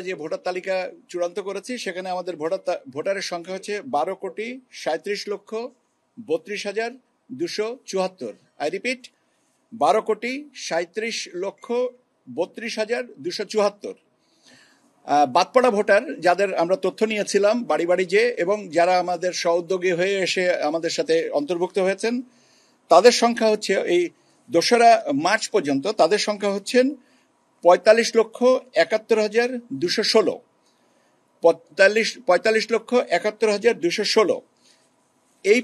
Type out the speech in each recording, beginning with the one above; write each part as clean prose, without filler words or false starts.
যে ভোটার তালিকা চূড়ান্ত করেছি সেখানে আমাদের ভোটারের সংখ্যা হচ্ছে 12,37,32,74। I repeat, 12,37,32,74। বাদপড়া ভোটার যাদের আমরা তথ্য নিয়েছিলাম বাড়ি বাড়ি যে, এবং যারা আমাদের সহোদ্যোগী হয়ে এসে আমাদের সাথে অন্তর্ভুক্ত হয়েছেন, তাদের সংখ্যা হচ্ছে এই 2রা মার্চ পর্যন্ত তাদের সংখ্যা হচ্ছেন 45,71,216। 45,71,216। এই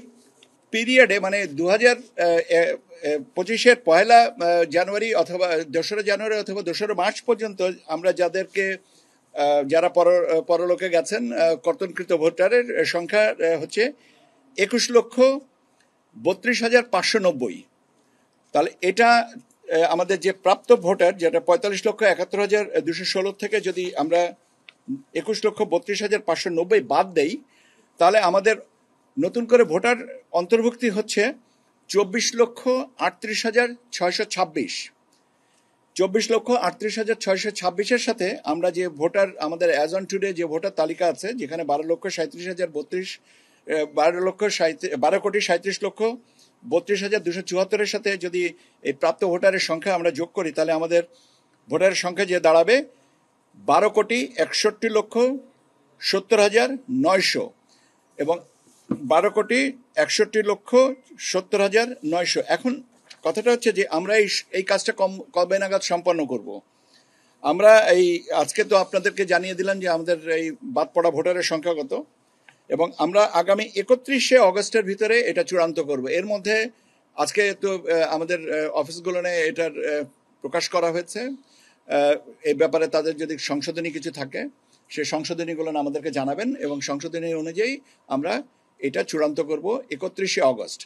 পিরিয়ডে মানে 2025-এর 1 জানুয়ারি অথবা 2রা জানুয়ারি অথবা 2রা মার্চ পর্যন্ত আমরা যারা পরলোকে গেছেন কর্তনকৃত ভোটারের সংখ্যা হচ্ছে 21,32,590। তাহলে এটা আমাদের যে প্রাপ্ত ভোটার, যেটা 45,71,216 থেকে যদি আমরা 21,32,590 বাদ দেই, তাহলে আমাদের নতুন করে ভোটার অন্তর্ভুক্তি হচ্ছে 24,38,626। 24,38,626-এর সাথে আমরা যে ভোটার আমাদের অ্যাজ অন টুডে যে ভোটার তালিকা আছে, যেখানে 12,37,32,274-এর সাথে যদি এই প্রাপ্ত ভোটারের সংখ্যা আমরা যোগ করি, তাহলে আমাদের ভোটারের সংখ্যা যে দাঁড়াবে 12,61,70,900 এবং 12,61,70,900। এখন কথাটা হচ্ছে যে আমরা এই কাজটা কবে নাগাদ সম্পন্ন করব। আমরা আজকে তো আপনাদেরকে জানিয়ে দিলাম যে আমাদের এই বাদ পড়া ভোটারের সংখ্যা কত, এবং আমরা আগামী 31শে অগস্টের ভিতরে এটা চূড়ান্ত করব। এর মধ্যে আজকে তো আমাদের অফিসগুলোনে এটার প্রকাশ করা হয়েছে। এই ব্যাপারে তাদের যদি সংশোধনী কিছু থাকে, সেই সংশোধনীগুলো আমাদেরকে জানাবেন এবং সংশোধনী অনুযায়ী আমরা এটা চূড়ান্ত করব 31শে অগস্ট।